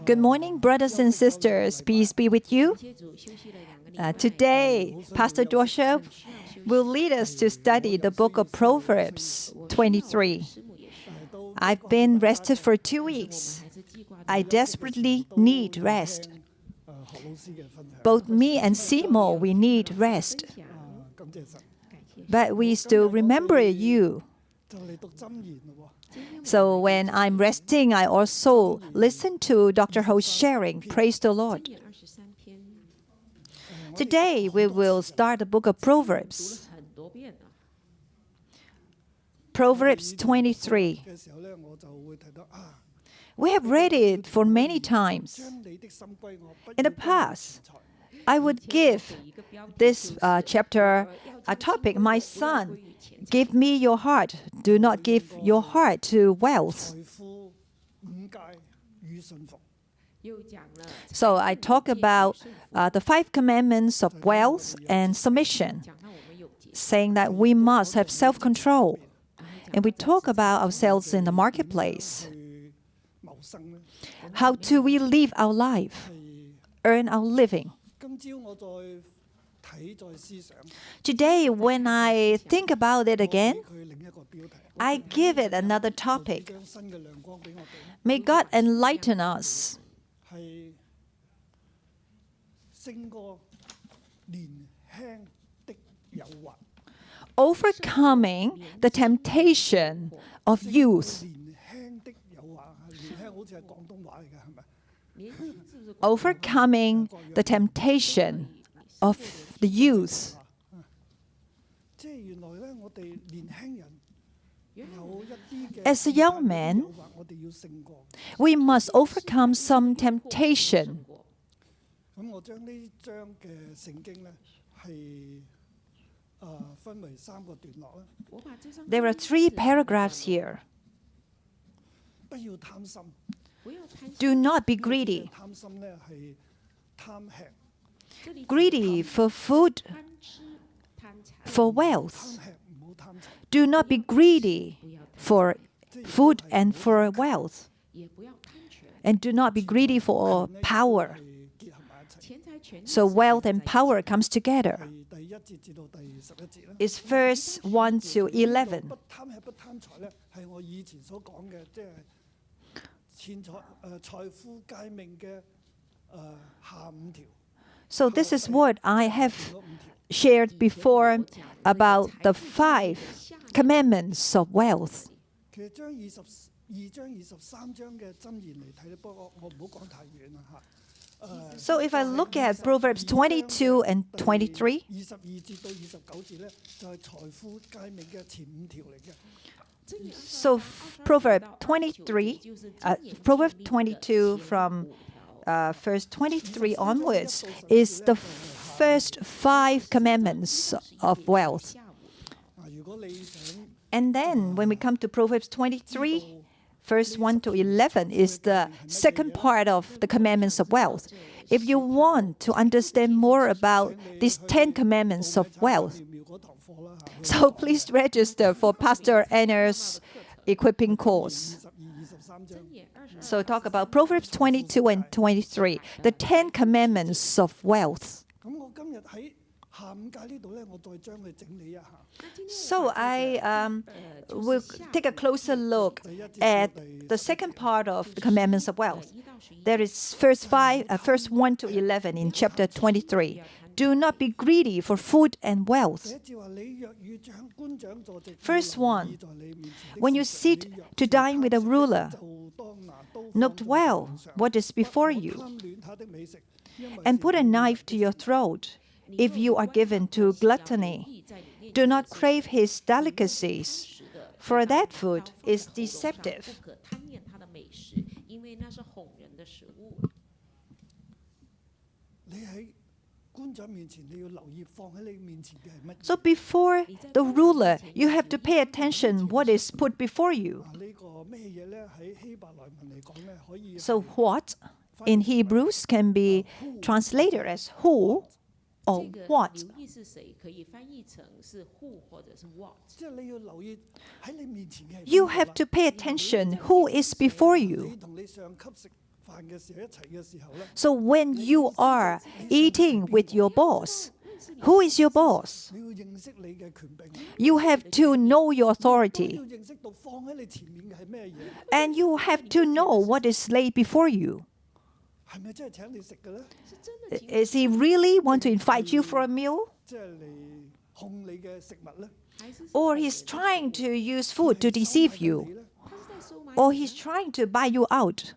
Good morning, brothers and sisters. Peace be with you. Today, Pastor Joshua will lead us to study the book of Proverbs 23. I've been rested for 2 weeks. I desperately need rest. Both me and Seymour, we need rest. But we still remember you. So when I'm resting, I also listen to Dr. Ho's sharing. Praise the Lord. Today, we will start the book of Proverbs. Proverbs 23. We have read it for many times. In the past, I would give this chapter a topic, my son, give me your heart. Do not give your heart to wealth. So I talk about the 5 commandments of wealth and submission, saying that we must have self-control. And we talk about ourselves in the marketplace. How do we live our life, earn our living? Today, when I think about it again, I give it another topic. May God enlighten us. Overcoming the temptation of youth. Overcoming the temptation of the youth. As a young man, we must overcome some temptation. There are 3 paragraphs here. Do not be greedy. Greedy for food, for wealth. Do not be greedy for food and for wealth. And do not be greedy for power. So wealth and power comes together. It's verse 1 to 11. So this is what I have shared before about the 5 commandments of wealth. So if I look at Proverbs 22 and 23, so Proverbs 22 from verse 23 onwards is the first 5 commandments of wealth. And then when we come to Proverbs 23, verse 1 to 11 is the second part of the commandments of wealth. If you want to understand more about these 10 commandments of wealth, so please register for Pastor Anna's equipping course. So talk about Proverbs 22 and 23, the 10 commandments of wealth. So I will take a closer look at the second part of the commandments of wealth. There is verse 1 to 11 in chapter 23. Do not be greedy for food and wealth. Verse 1. When you sit to dine with a ruler, note well what is before you, and put a knife to your throat. If you are given to gluttony, do not crave his delicacies, for that food is deceptive. So before the ruler, you have to pay attention what is put before you. So what in Hebrews can be translated as who or what. You have to pay attention who is before you. So when you are eating with your boss, who is your boss? You have to know your authority. And you have to know what is laid before you. Is he really want to invite you for a meal? Or he's trying to use food to deceive you? Or he's trying to buy you out?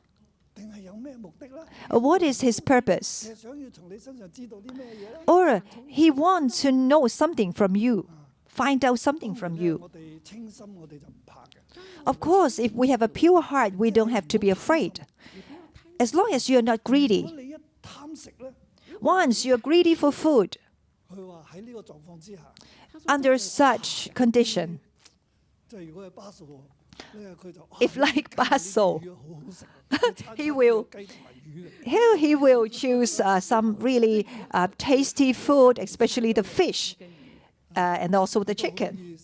What is his purpose? Or he wants to know something from you, find out something from you. Of course, if we have a pure heart, we don't have to be afraid. As long as you're not greedy. Once you're greedy for food, under such condition, if like Basil, he will choose some really tasty food, especially the fish and also the chicken.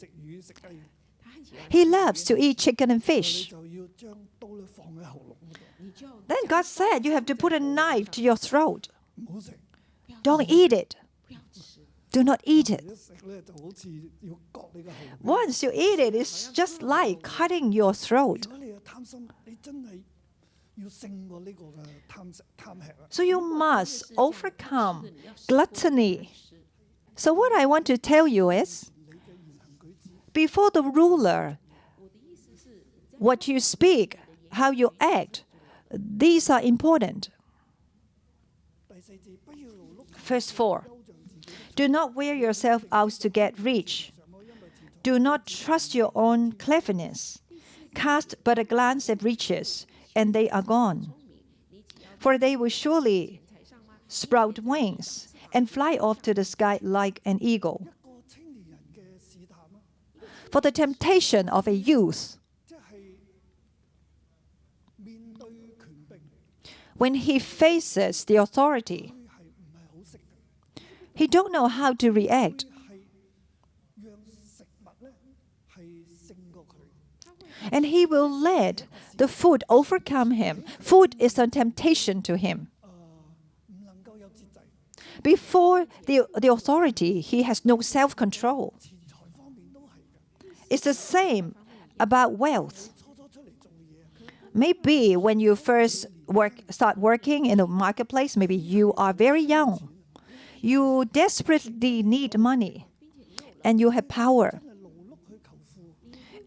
He loves to eat chicken and fish. Then God said, you have to put a knife to your throat. Don't eat it. Do not eat it. Once you eat it, it's just like cutting your throat. So you must overcome gluttony. So what I want to tell you is, before the ruler, what you speak, how you act, these are important. Verse 4. Do not wear yourself out to get rich. Do not trust your own cleverness. Cast but a glance at riches, and they are gone. For they will surely sprout wings and fly off to the sky like an eagle. For the temptation of a youth, when he faces the authority, he don't know how to react. And he will let the food overcome him. Food is a temptation to him. Before the authority, he has no self-control. It's the same about wealth. Maybe when you first start working in a marketplace, maybe you are very young. You desperately need money, and you have power.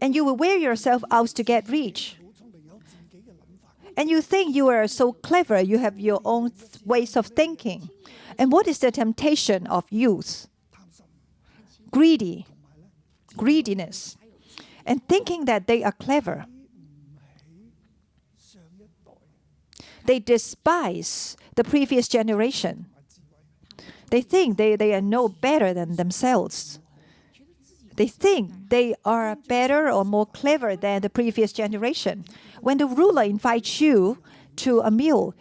And you will wear yourself out to get rich. And you think you are so clever, you have your own ways of thinking. And what is the temptation of youth? Greediness, and thinking that they are clever. They despise the previous generation. They think they are no better than themselves. They think they are better or more clever than the previous generation. When the ruler invites you to a meal,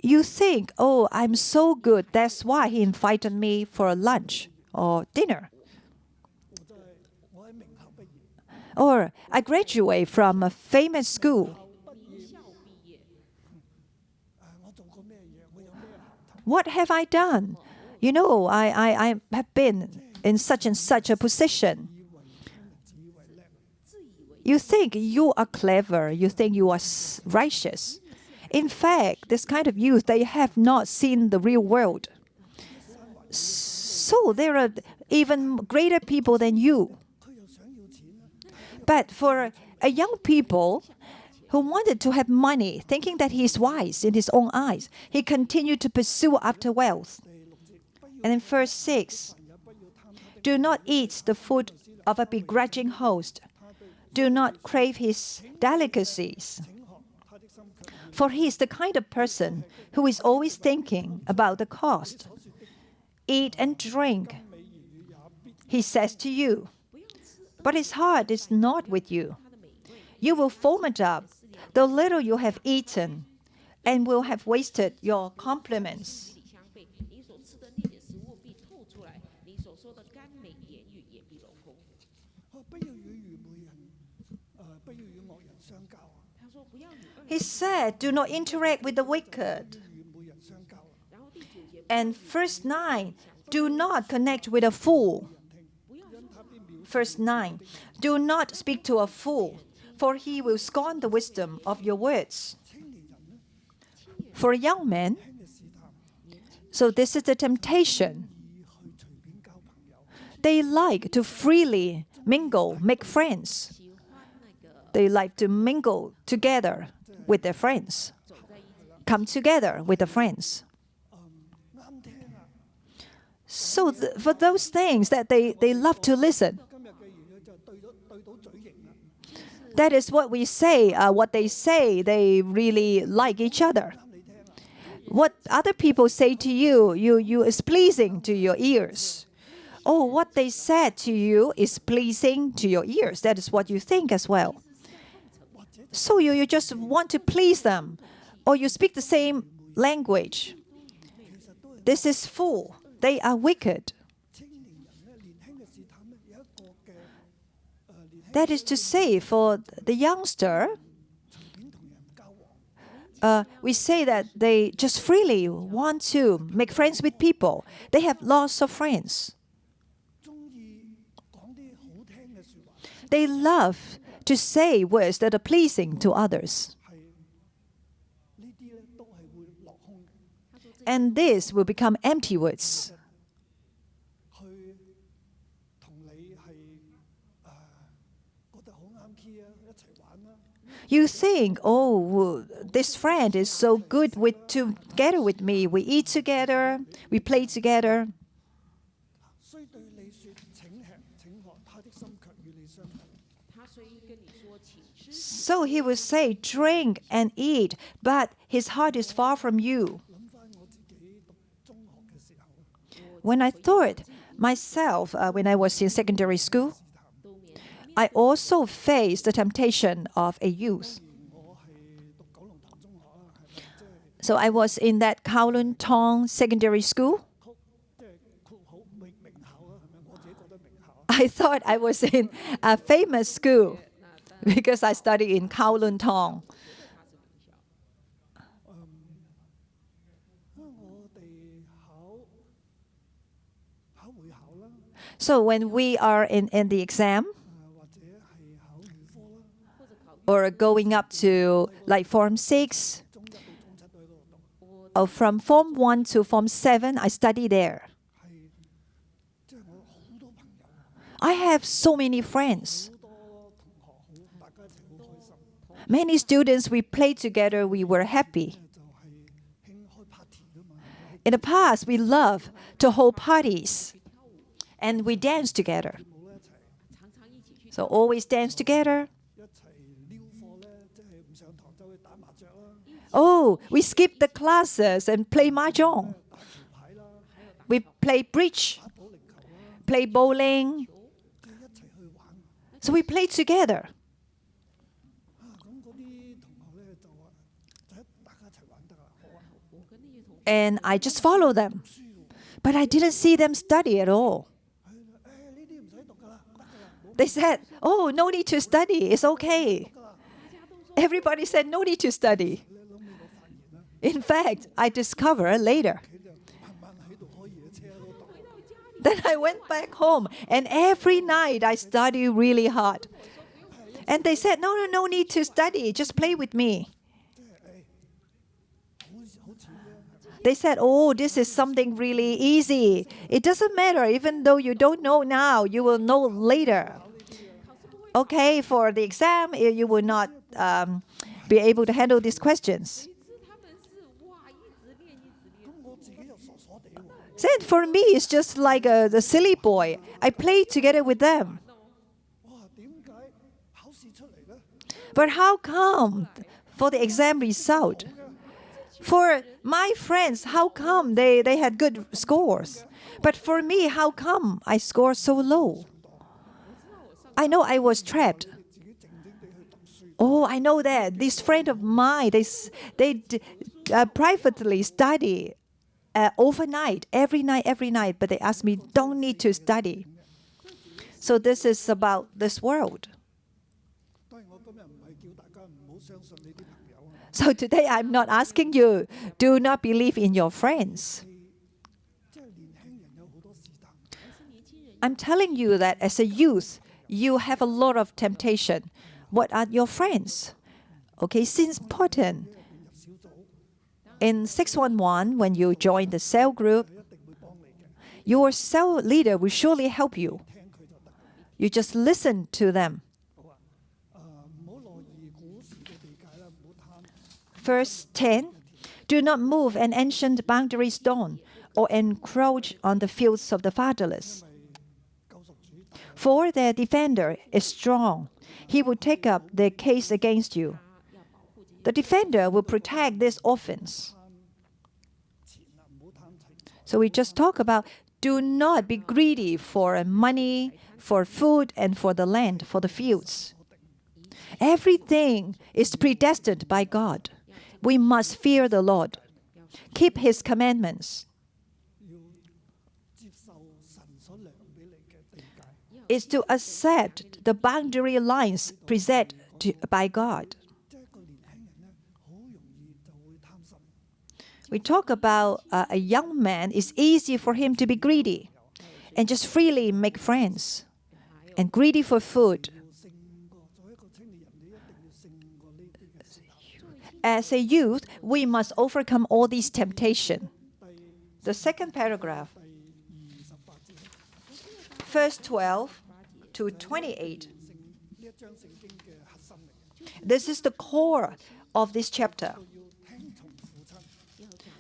you think, oh, I'm so good, that's why he invited me for lunch or dinner. Or I graduate from a famous school. What have I done? You know, I have been in such and such a position. You think you are clever. You think you are righteous. In fact, this kind of youth, they have not seen the real world. So there are even greater people than you. But for a young people who wanted to have money, thinking that he is wise in his own eyes, he continued to pursue after wealth. And in verse 6, do not eat the food of a begrudging host. Do not crave his delicacies. For he is the kind of person who is always thinking about the cost. Eat and drink, he says to you, but his heart is not with you. You will vomit up the little you have eaten and will have wasted your compliments. He said, do not interact with the wicked. And verse 9, do not connect with a fool. Verse 9, do not speak to a fool, for he will scorn the wisdom of your words. For a young man, so this is the temptation. They like to freely mingle, make friends. They like to mingle together with their friends, come together with the friends. So for those things that they love to listen. That is what we say, what they say, they really like each other. What other people say to you is pleasing to your ears. Oh, what they said to you is pleasing to your ears. That is what you think as well. So you just want to please them, or you speak the same language. This is fool. They are wicked. That is to say, for the youngster, we say that they just freely want to make friends with people. They have lots of friends. They love to say words that are pleasing to others. And this will become empty words. You think, oh, this friend is so good together with me. We eat together, we play together. So he will say, drink and eat, but his heart is far from you. When I thought myself, when I was in secondary school, I also faced the temptation of a youth. So I was in that Kowloon Tong secondary school. I thought I was in a famous school because I studied in Kowloon Tong. So when we are in the exam, or going up to like Form 6, or from Form 1 to Form 7, I study there. I have so many friends. Many students, we played together, we were happy. In the past, we loved to hold parties, and we danced together. So always dance together. Oh, we skip the classes and play mahjong. We play bridge, play bowling. So we play together. And I just follow them. But I didn't see them study at all. They said, oh, no need to study. It's okay. Everybody said, no need to study. In fact, I discovered later. Then I went back home, and every night I studied really hard. And they said, no need to study. Just play with me. They said, oh, this is something really easy. It doesn't matter. Even though you don't know now, you will know later. Okay, for the exam, you will not be able to handle these questions. Then for me, it's just like the silly boy. I play together with them. But how come for the exam result? For my friends, how come they had good scores? But for me, how come I scored so low? I know I was trapped. Oh, I know that. This friend of mine, they privately study overnight, every night. But they asked me, don't need to study. So this is about this world. So today I'm not asking you, do not believe in your friends. I'm telling you that as a youth, you have a lot of temptation. What are your friends? Okay, it's important. In 611, when you join the cell group, your cell leader will surely help you. You just listen to them. Verse 10, do not move an ancient boundary stone or encroach on the fields of the fatherless. For their defender is strong. He will take up their case against you. The defender will protect this orphans. So we just talk about do not be greedy for money, for food, and for the land, for the fields. Everything is predestined by God. We must fear the Lord, keep His commandments. Is to accept the boundary lines preset by God. We talk about a young man, it's easy for him to be greedy and just freely make friends and greedy for food. As a youth, we must overcome all these temptations. The second paragraph, verse 12 to 28. This is the core of this chapter.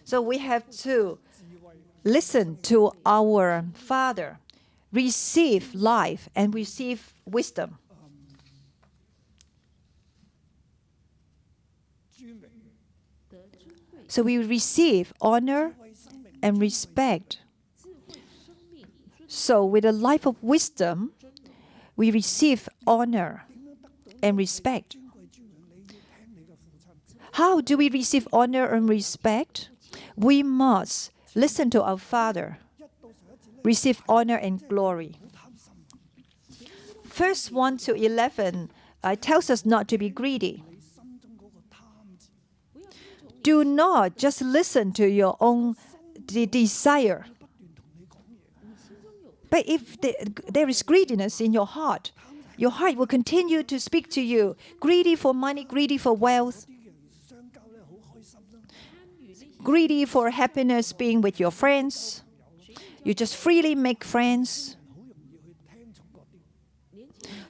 So we have to listen to our Father, receive life, and receive wisdom. So we receive honor and respect. So with a life of wisdom, we receive honor and respect. How do we receive honor and respect? We must listen to our Father, receive honor and glory. Verse 1 to 11 tells us not to be greedy. Do not just listen to your own desire. But if there is greediness in your heart will continue to speak to you. Greedy for money, greedy for wealth, greedy for happiness being with your friends. You just freely make friends.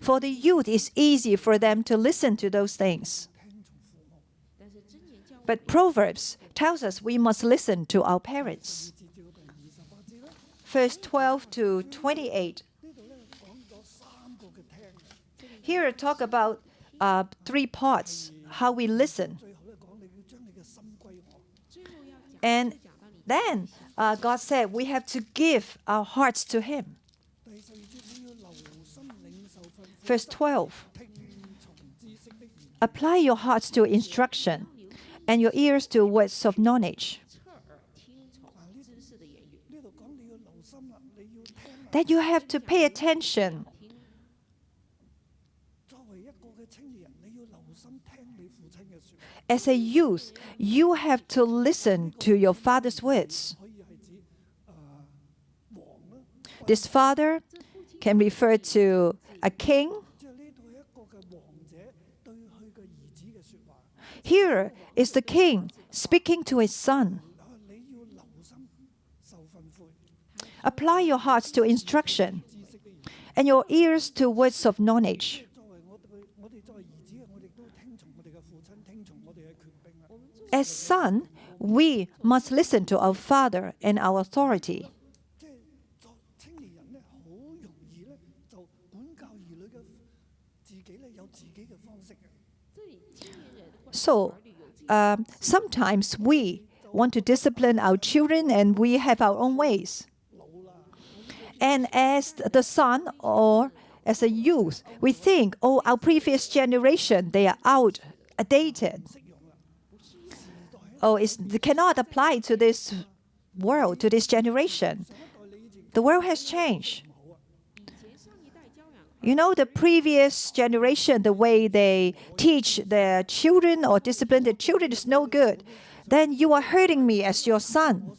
For the youth, it's easy for them to listen to those things. But Proverbs tells us we must listen to our parents. Verse 12 to 28. Here talk about 3 parts, how we listen. And then God said we have to give our hearts to Him. Verse 12. Apply your hearts to instruction and your ears to words of knowledge. That you have to pay attention. As a youth, you have to listen to your father's words. This father can refer to a king. Here is the king speaking to his son. Apply your hearts to instruction and your ears to words of knowledge. As son, we must listen to our father and our authority. So, sometimes we want to discipline our children and we have our own ways. And as the son or as a youth, we think, oh, our previous generation, they are outdated. Oh, it cannot apply to this world, to this generation. The world has changed. You know, the previous generation, the way they teach their children or discipline their children is no good. Then you are hurting me as your son.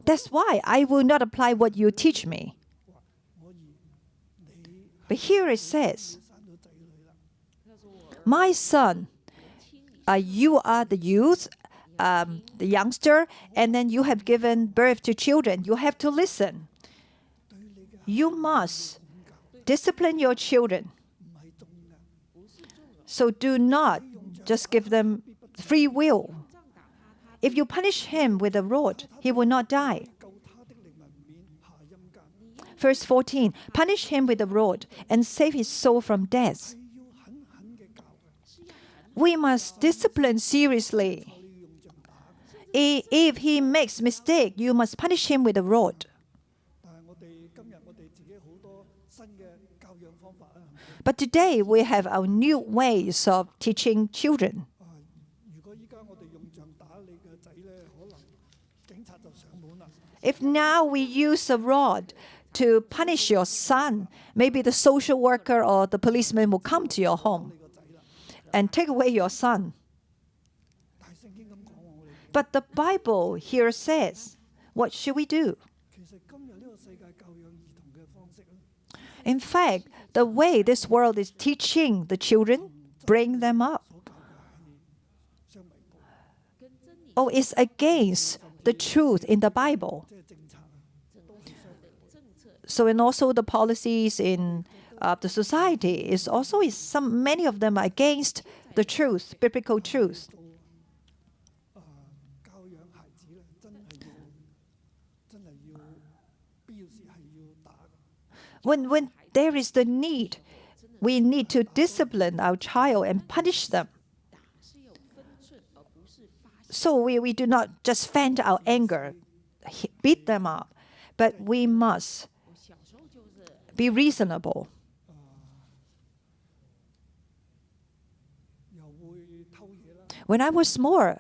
That's why I will not apply what you teach me. But here it says, my son, you are the youth, the youngster, and then you have given birth to children. You have to listen. You must discipline your children. So do not just give them free will. If you punish him with a rod, he will not die. Verse 14, punish him with a rod and save his soul from death. We must discipline seriously. If he makes mistake, you must punish him with a rod. But today we have our new ways of teaching children. If now we use a rod to punish your son, maybe the social worker or the policeman will come to your home and take away your son. But the Bible here says, what should we do? In fact, the way this world is teaching the children, bring them up, is against the truth in the Bible. So, and also the policies in the society is also many of them are against the truth, biblical truth. When there is the need, we need to discipline our child and punish them. So we do not just vent our anger, beat them up, but we must be reasonable. When I was small,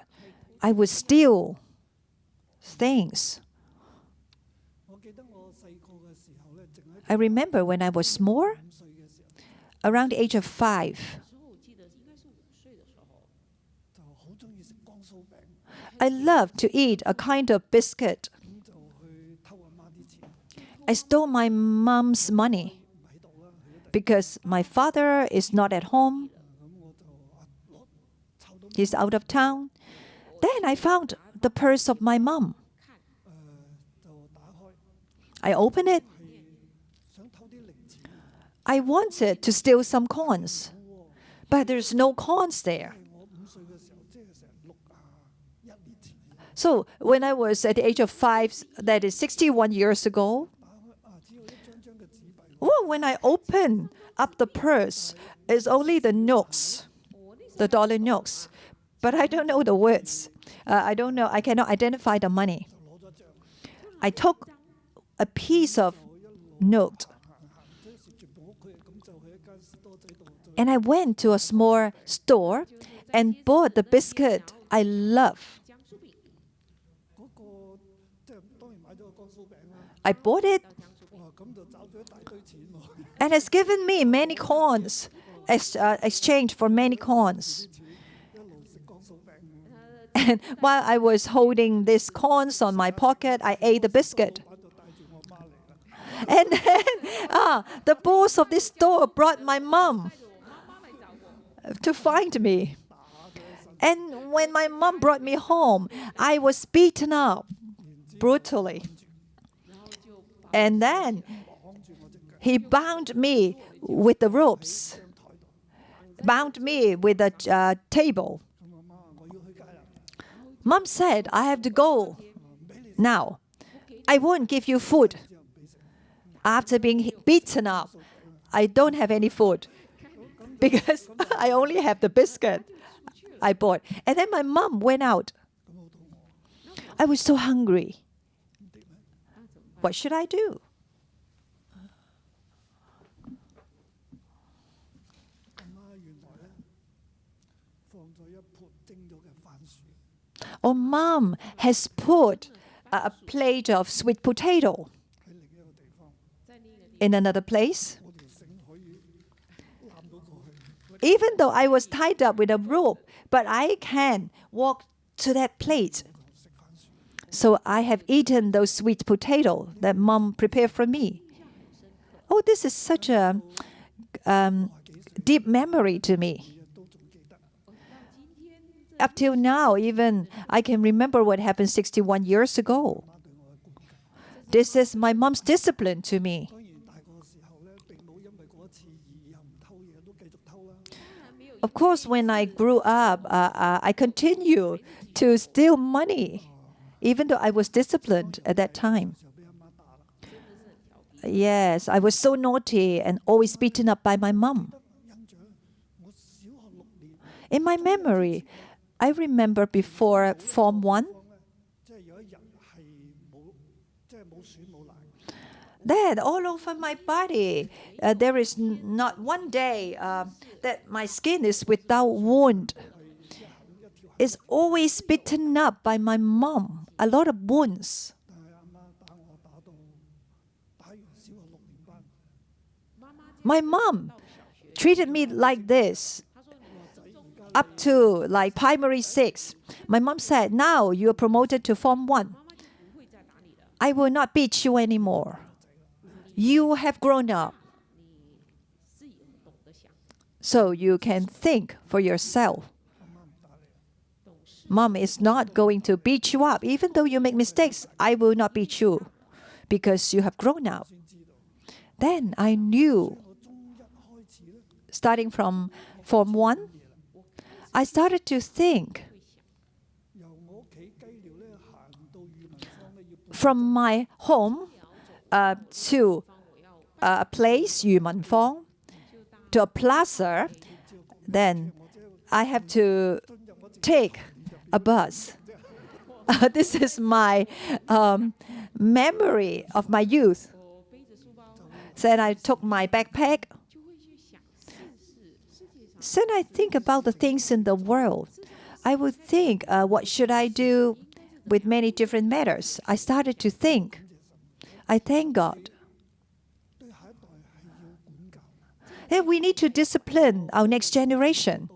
I would steal things. I remember when I was small, around the age of 5, I loved to eat a kind of biscuit. I stole my mom's money because my father is not at home. He's out of town. Then I found the purse of my mom. I opened it. I wanted to steal some coins, but there's no coins there. So when I was at the age of 5, that is 61 years ago, when I opened up the purse, it's only the notes, the dollar notes. But I don't know the words. I don't know. I cannot identify the money. I took a piece of note and I went to a small store and bought the biscuit I love. I bought it and it's given me many coins, exchange for many coins. And while I was holding these coins on my pocket, I ate the biscuit. And then the boss of this store brought my mom to find me. And when my mom brought me home, I was beaten up brutally. And then he bound me with the ropes, bound me with a table. Mom said, I have to go now. I won't give you food. After being beaten up, I don't have any food because I only have the biscuit I bought. And then my mom went out. I was so hungry. What should I do? Oh, Mom has put a plate of sweet potato in another place. Even though I was tied up with a rope, but I can walk to that plate. So I have eaten those sweet potatoes that Mom prepared for me. Oh, this is such a deep memory to me. Up till now, even I can remember what happened 61 years ago. This is my mom's discipline to me. Of course, when I grew up, I continued to steal money, even though I was disciplined at that time. Yes, I was so naughty and always beaten up by my mom. In my memory, I remember before Form 1, that all over my body, there is not one day that my skin is without wound. It's always beaten up by my mom, a lot of wounds. My mom treated me like this up to like primary 6. My mom said, now you are promoted to Form 1. I will not beat you anymore. You have grown up. So you can think for yourself. Mom is not going to beat you up. Even though you make mistakes, I will not beat you because you have grown up. Then I knew, starting from Form 1, I started to think from my home to a place, Yumenfang, to a plaza, then I have to take a bus. This is my memory of my youth. Then I took my backpack. Then I think about the things in the world. I would think, what should I do with many different matters? I started to think. I thank God. And we need to discipline our next generation.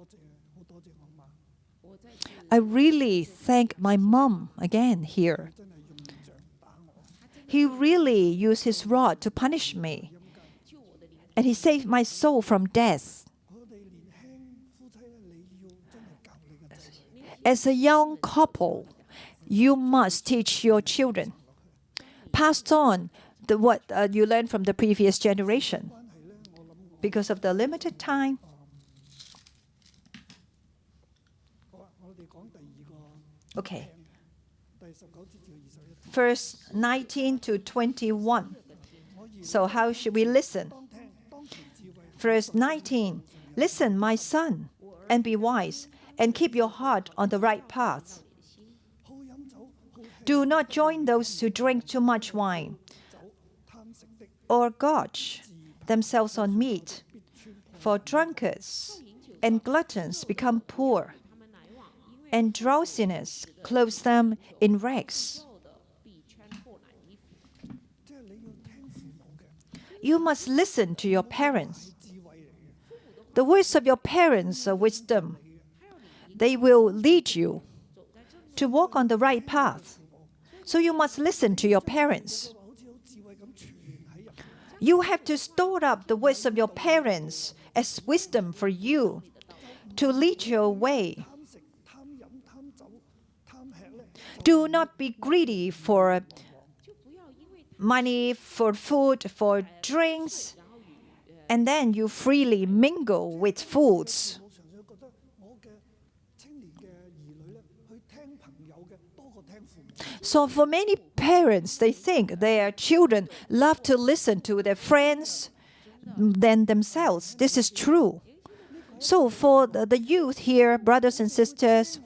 I really thank my mom again here. He really used his rod to punish me. And he saved my soul from death. As a young couple, you must teach your children. Pass on what you learned from the previous generation. Because of the limited time. Okay. Verse 19 to 21. So how should we listen? Verse 19. Listen, my son, and be wise, and keep your heart on the right path. Do not join those who drink too much wine, or gorge themselves on meat, for drunkards and gluttons become poor, and drowsiness clothes them in rags. You must listen to your parents. The words of your parents are wisdom. They will lead you to walk on the right path. So you must listen to your parents. You have to store up the words of your parents as wisdom for you to lead your way. Do not be greedy for money, for food, for drinks, and then you freely mingle with fools. So for many parents, they think their children love to listen to their friends than themselves. This is true. So for the youth here, brothers and sisters,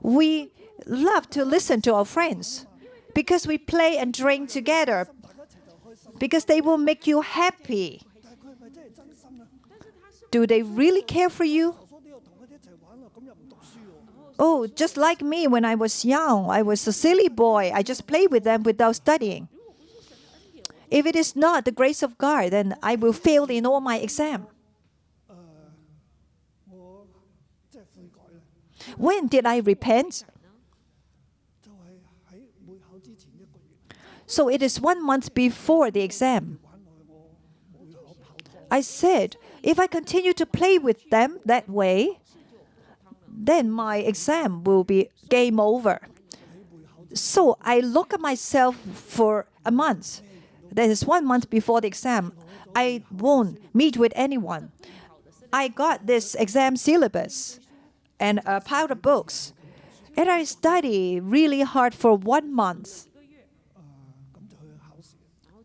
we love to listen to our friends because we play and drink together, because they will make you happy. Do they really care for you? Oh, just like me when I was young, I was a silly boy. I just played with them without studying. If it is not the grace of God, then I will fail in all my exam. When did I repent? So it is 1 month before the exam. I said, if I continue to play with them that way, then my exam will be game over. So I look at myself for a month. That is 1 month before the exam. I won't meet with anyone. I got this exam syllabus and a pile of books. And I study really hard for 1 month.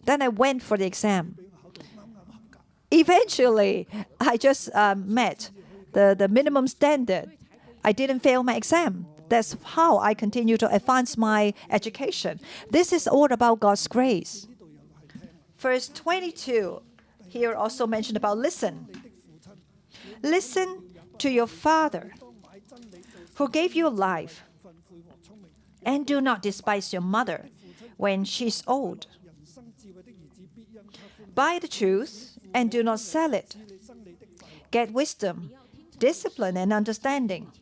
Then I went for the exam. Eventually, I just met the minimum standard. I didn't fail my exam. That's how I continue to advance my education. This is all about God's grace. Verse 22, here also mentioned about listen. Listen to your father, who gave you life, and do not despise your mother when she's old. Buy the truth and do not sell it. Get wisdom, discipline, and understanding.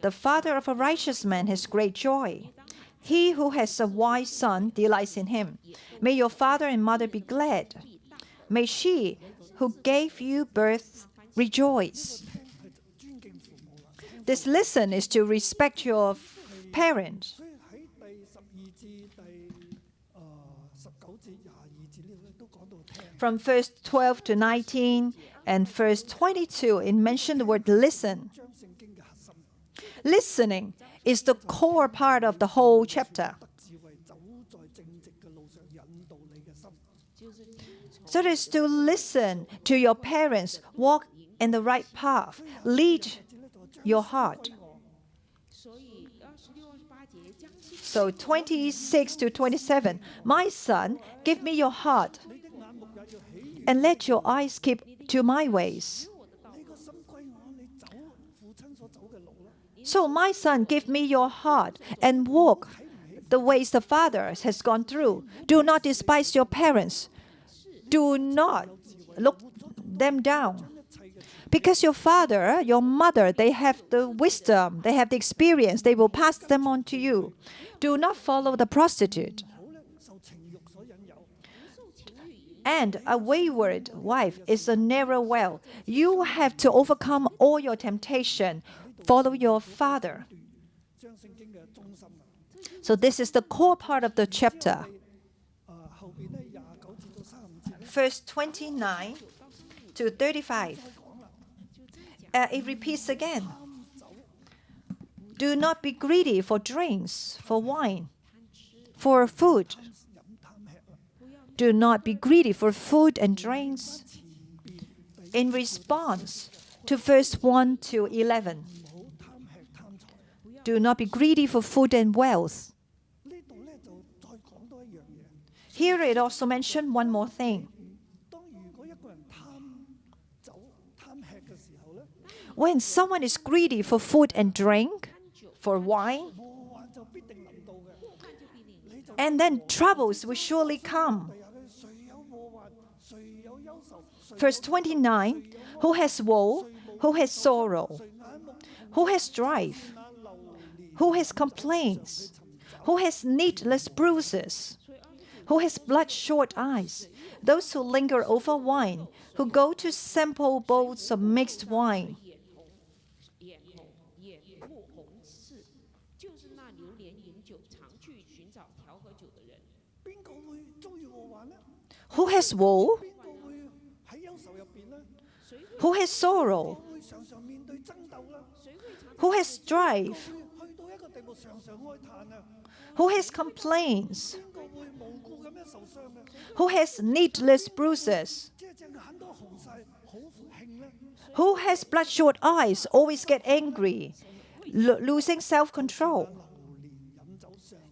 The father of a righteous man has great joy. He who has a wise son delights in him. May your father and mother be glad. May she who gave you birth rejoice. This lesson is to respect your parents. From verse 12 to 19 and verse 22, it mentioned the word listen. Listening is the core part of the whole chapter. So it is to listen to your parents, walk in the right path, lead your heart. So 26 to 27, my son, give me your heart, and let your eyes keep to my ways. So my son, give me your heart, and walk the ways the father has gone through. Do not despise your parents. Do not look them down. Because your father, your mother, they have the wisdom, they have the experience, they will pass them on to you. Do not follow the prostitute. And a wayward wife is a narrow well. You have to overcome all your temptation. Follow your father. So this is the core part of the chapter. Verse 29 to 35. It repeats again. Do not be greedy for drinks, for wine, for food. Do not be greedy for food and drinks. In response to verse 1 to 11. Do not be greedy for food and wealth. Here it also mentioned one more thing. When someone is greedy for food and drink, for wine, and then troubles will surely come. Verse 29, who has woe, who has sorrow, who has strife, who has complaints, who has needless bruises, who has bloodshot eyes, those who linger over wine, who go to sample bowls of mixed wine. Who has woe? Who has sorrow? Who has strife? Who has complaints? Who has needless bruises? Who has bloodshot eyes, always get angry, losing self-control?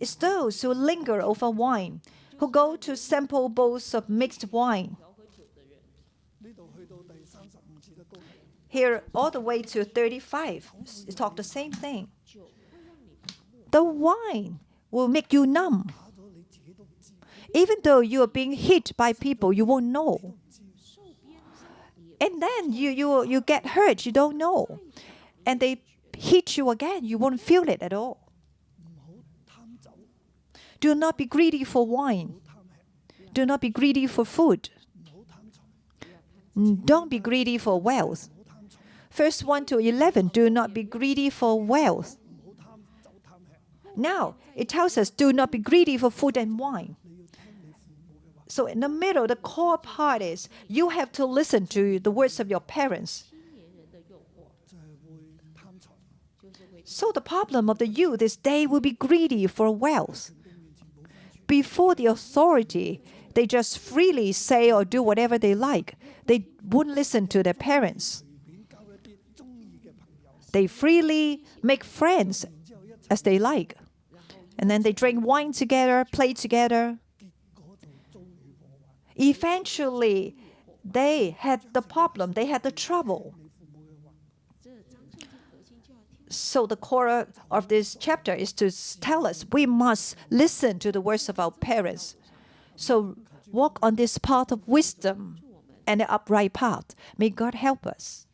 It's those who linger over wine, who go to sample bowls of mixed wine. Here, all the way to 35, it talks the same thing. The wine will make you numb. Even though you are being hit by people, you won't know. And then you get hurt, you don't know. And they hit you again. You won't feel it at all. Do not be greedy for wine. Do not be greedy for food. Don't be greedy for wealth. Verse 1 to 11, do not be greedy for wealth. Now, it tells us, do not be greedy for food and wine. So in the middle, the core part is, you have to listen to the words of your parents. So the problem of the youth is they will be greedy for wealth. Before the authority, they just freely say or do whatever they like. They wouldn't listen to their parents. They freely make friends as they like. And then they drink wine together, play together. Eventually, they had the problem, they had the trouble. So the core of this chapter is to tell us we must listen to the words of our parents. So walk on this path of wisdom and the upright path. May God help us.